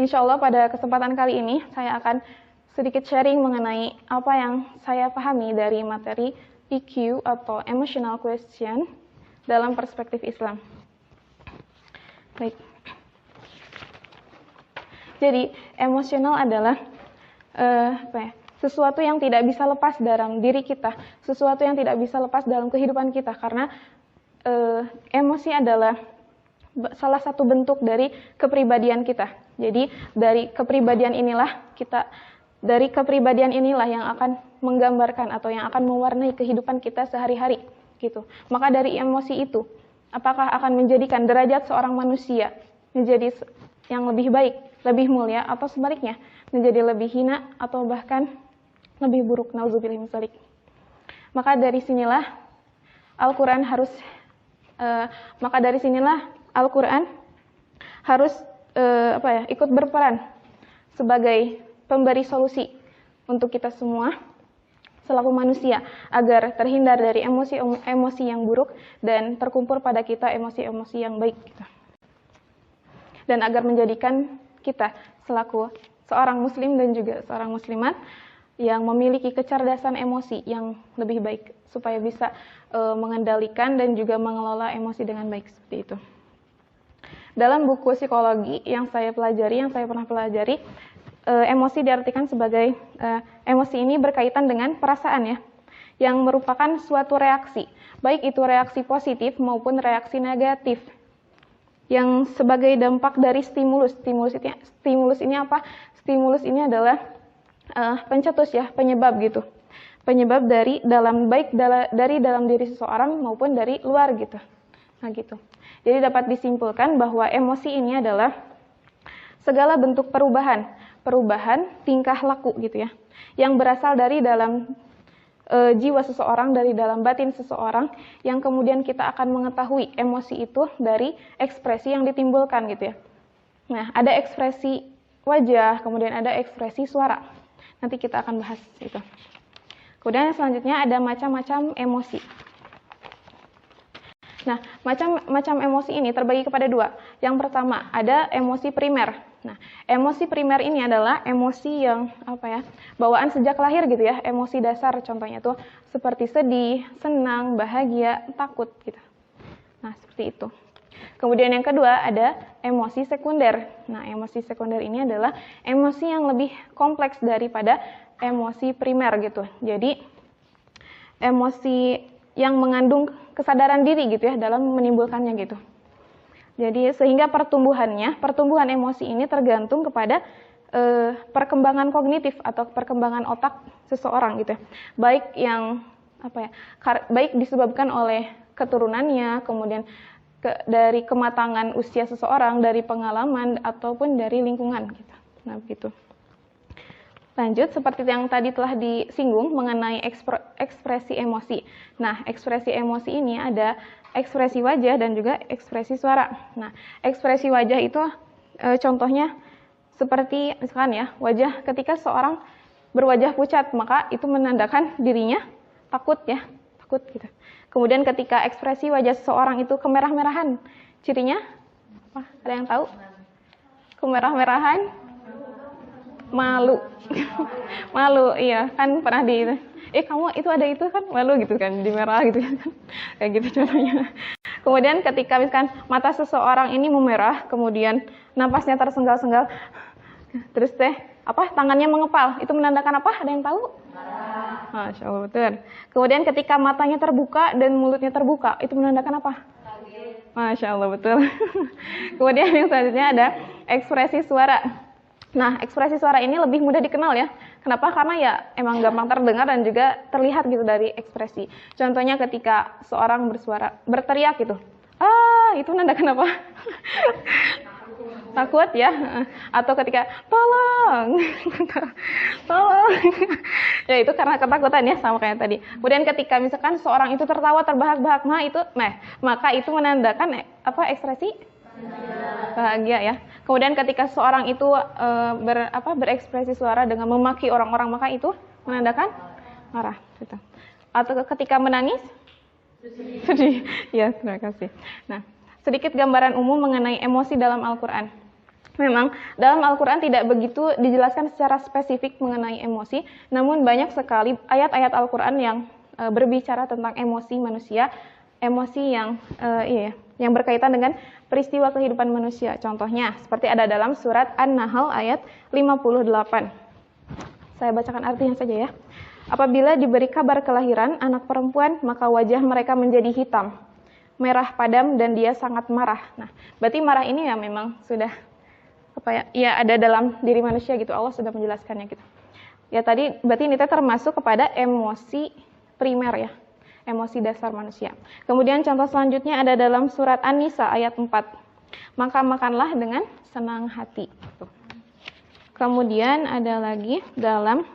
insya Allah pada kesempatan kali ini saya akan sedikit sharing mengenai apa yang saya pahami dari materi EQ atau Emotional Question dalam perspektif Islam. Baik. Jadi, emosional adalah sesuatu yang tidak bisa lepas dalam diri kita, sesuatu yang tidak bisa lepas dalam kehidupan kita, karena emosi adalah salah satu bentuk dari kepribadian kita. Jadi dari kepribadian inilah yang akan menggambarkan atau yang akan mewarnai kehidupan kita sehari-hari gitu. Maka dari emosi itu, apakah akan menjadikan derajat seorang manusia menjadi yang lebih baik, lebih mulia, atau sebaliknya menjadi lebih hina atau bahkan lebih buruk, nauzubillah min dzalik. Maka dari sinilah Al-Qur'an harus ikut berperan sebagai pemberi solusi untuk kita semua selaku manusia agar terhindar dari emosi yang buruk dan terkumpul pada kita emosi-emosi yang baik gitu. Dan agar menjadikan kita selaku seorang muslim dan juga seorang muslimat yang memiliki kecerdasan emosi yang lebih baik supaya bisa mengendalikan dan juga mengelola emosi dengan baik seperti itu. Dalam buku psikologi yang saya pernah pelajari, emosi diartikan sebagai emosi ini berkaitan dengan perasaan ya, yang merupakan suatu reaksi, baik itu reaksi positif maupun reaksi negatif, yang sebagai dampak dari stimulus. Stimulus ini apa? Stimulus ini adalah pencetus ya, penyebab gitu. Penyebab dari dalam diri seseorang maupun dari luar gitu. Nah gitu. Jadi dapat disimpulkan bahwa emosi ini adalah segala bentuk perubahan tingkah laku gitu ya, yang berasal dari dalam jiwa seseorang, dari dalam batin seseorang, yang kemudian kita akan mengetahui emosi itu dari ekspresi yang ditimbulkan gitu ya. Nah, ada ekspresi wajah, kemudian ada ekspresi suara. Nanti kita akan bahas itu. Kemudian selanjutnya ada macam-macam emosi. Nah, macam emosi ini terbagi kepada dua. Yang pertama, ada emosi primer. Nah, emosi primer ini adalah emosi yang bawaan sejak lahir gitu ya, emosi dasar contohnya tuh seperti sedih, senang, bahagia, takut gitu. Nah, seperti itu. Kemudian yang kedua ada emosi sekunder. Nah, emosi sekunder ini adalah emosi yang lebih kompleks daripada emosi primer gitu. Jadi, emosi yang mengandung kesadaran diri gitu ya dalam menimbulkannya gitu. Jadi sehingga pertumbuhan emosi ini tergantung kepada perkembangan kognitif atau perkembangan otak seseorang gitu ya. Baik disebabkan oleh keturunannya, kemudian dari kematangan usia seseorang, dari pengalaman ataupun dari lingkungan gitu. Nah, begitu. Lanjut, seperti yang tadi telah disinggung mengenai ekspresi emosi. Nah, ekspresi emosi ini ada ekspresi wajah dan juga ekspresi suara. Nah, ekspresi wajah itu contohnya seperti misalkan ya, wajah ketika seorang berwajah pucat, maka itu menandakan dirinya takut gitu. Kemudian ketika ekspresi wajah seseorang itu kemerah-merahan, cirinya apa? Ada yang tahu? Kemerah-merahan? Malu. Malu, iya kan pernah kamu itu ada itu kan, malu gitu kan, di merah gitu kan. Kayak gitu contohnya. Kemudian ketika misalkan mata seseorang ini memerah, kemudian napasnya tersenggal-senggal, terus tangannya mengepal, itu menandakan apa? Ada yang tahu? Masya Allah, betul. Kemudian ketika matanya terbuka dan mulutnya terbuka, itu menandakan apa? Masya Allah, betul. Kemudian yang selanjutnya ada ekspresi suara. Nah, ekspresi suara ini lebih mudah dikenal ya. Kenapa? Karena ya emang gampang terdengar dan juga terlihat gitu dari ekspresi. Contohnya ketika seorang berteriak gitu. Itu menandakan apa? Takut ya. Atau ketika tolong. Tolong. Ya itu karena ketakutan ya, sama kayak tadi. Kemudian ketika misalkan seorang itu tertawa terbahak-bahak, maka itu menandakan ekspresi bahagia ya. Kemudian ketika seorang itu berekspresi suara dengan memaki orang-orang, maka itu menandakan marah gitu. Atau ketika menangis sedih. Ya, terima kasih. Nah, sedikit gambaran umum mengenai emosi dalam Al-Qur'an. Memang dalam Al-Quran tidak begitu dijelaskan secara spesifik mengenai emosi, namun banyak sekali ayat-ayat Al-Quran yang berbicara tentang emosi manusia, emosi yang berkaitan dengan peristiwa kehidupan manusia. Contohnya, seperti ada dalam surat An-Nahl ayat 58. Saya bacakan artinya saja ya. Apabila diberi kabar kelahiran anak perempuan, maka wajah mereka menjadi hitam, merah padam, dan dia sangat marah. Nah, berarti marah ini ya memang sudah ada dalam diri manusia gitu. Allah sudah menjelaskannya gitu. Ya tadi berarti ini termasuk kepada emosi primer ya, emosi dasar manusia. Kemudian contoh selanjutnya ada dalam surat An-Nisa ayat 4. Maka makanlah dengan senang hati. Kemudian ada lagi dalam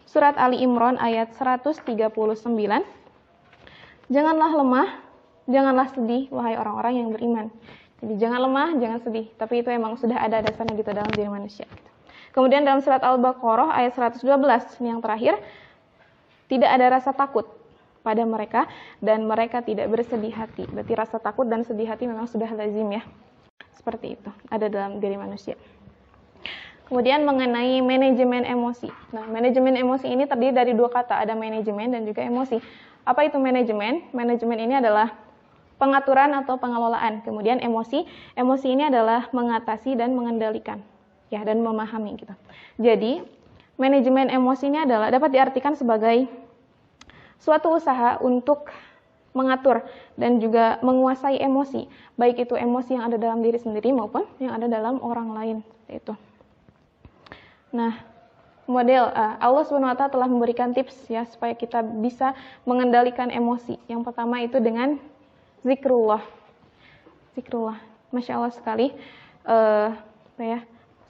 surat Ali Imran ayat 139. Janganlah lemah, janganlah sedih wahai orang-orang yang beriman. Jadi jangan lemah, jangan sedih. Tapi itu emang sudah ada dasarnya gitu dalam diri manusia. Kemudian dalam surat Al-Baqarah ayat 112 yang terakhir, tidak ada rasa takut pada mereka dan mereka tidak bersedih hati. Berarti rasa takut dan sedih hati memang sudah lazim ya. Seperti itu, ada dalam diri manusia. Kemudian mengenai manajemen emosi. Nah, manajemen emosi ini terdiri dari dua kata, ada manajemen dan juga emosi. Apa itu manajemen? Manajemen ini adalah pengaturan atau pengelolaan. Kemudian emosi ini adalah mengatasi dan mengendalikan, ya, dan memahami gitu. Jadi, manajemen emosi ini adalah dapat diartikan sebagai suatu usaha untuk mengatur dan juga menguasai emosi, baik itu emosi yang ada dalam diri sendiri maupun yang ada dalam orang lain, seperti itu. Nah, model Allah SWT telah memberikan tips ya supaya kita bisa mengendalikan emosi. Yang pertama itu dengan zikrullah. Masya Allah sekali.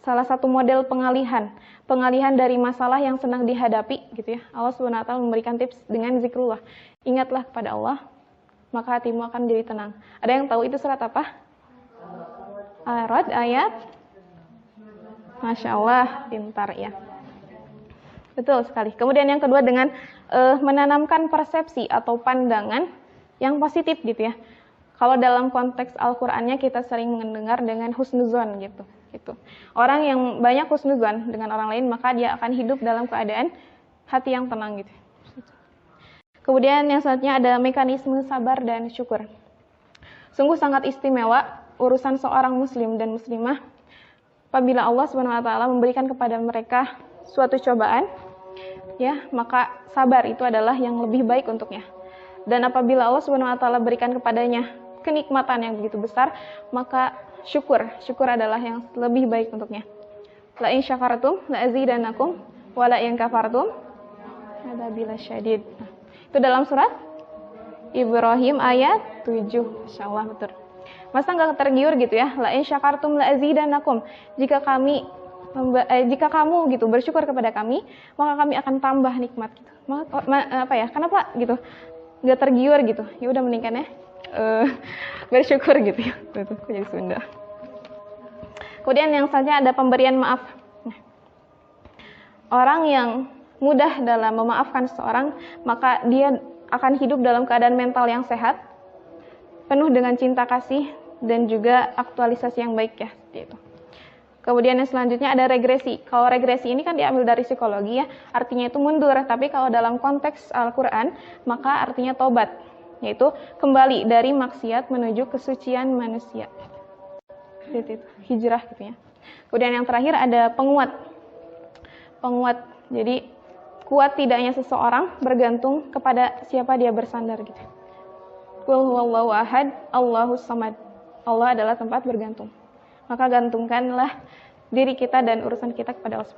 Salah satu model pengalihan dari masalah yang sedang dihadapi gitu ya. Allah SWT memberikan tips dengan zikrullah. Ingatlah kepada Allah, maka hatimu akan jadi tenang. Ada yang tahu itu surat apa? Ar-Ra'd ayat. Masya Allah, pintar ya. Betul sekali. Kemudian yang kedua dengan menanamkan persepsi atau pandangan yang positif gitu ya. Kalau dalam konteks Al-Qur'annya kita sering mendengar dengan husnuzon gitu. Orang yang banyak husnuzon dengan orang lain maka dia akan hidup dalam keadaan hati yang tenang gitu. Kemudian yang selanjutnya ada mekanisme sabar dan syukur. Sungguh sangat istimewa urusan seorang muslim dan muslimah apabila Allah SWT memberikan kepada mereka suatu cobaan, ya, maka sabar itu adalah yang lebih baik untuknya. Dan apabila Allah SWT berikan kepadanya kenikmatan yang begitu besar, maka syukur adalah yang lebih baik untuknya. La in syakartum la azidannakum wa la in kafartum adzabil syadid. Itu dalam surat Ibrahim ayat 7. Insyaallah betul. Masa enggak tergiur gitu ya? La in syakartum la azidannakum. Jika kamu gitu bersyukur kepada kami, maka kami akan tambah nikmat gitu. Kenapa gitu? Nggak tergiur gitu, ya udah mendingan ya bersyukur gitu ya. Tuh, jadi Sunda. Kemudian yang selanjutnya ada pemberian maaf. Nah, orang yang mudah dalam memaafkan seseorang, maka dia akan hidup dalam keadaan mental yang sehat, penuh dengan cinta kasih dan juga aktualisasi yang baik ya, seperti itu. Kemudian yang selanjutnya ada regresi. Kalau regresi ini kan diambil dari psikologi ya, artinya itu mundur. Tapi kalau dalam konteks Al-Quran, maka artinya tobat, yaitu kembali dari maksiat menuju kesucian manusia. Itu, hijrah gitu ya. Kemudian yang terakhir ada penguat. Jadi kuat tidaknya seseorang bergantung kepada siapa dia bersandar gitu. Qul huwallahu ahad, Allahus samad. Allah adalah tempat bergantung. Maka gantungkanlah diri kita dan urusan kita kepada Allah.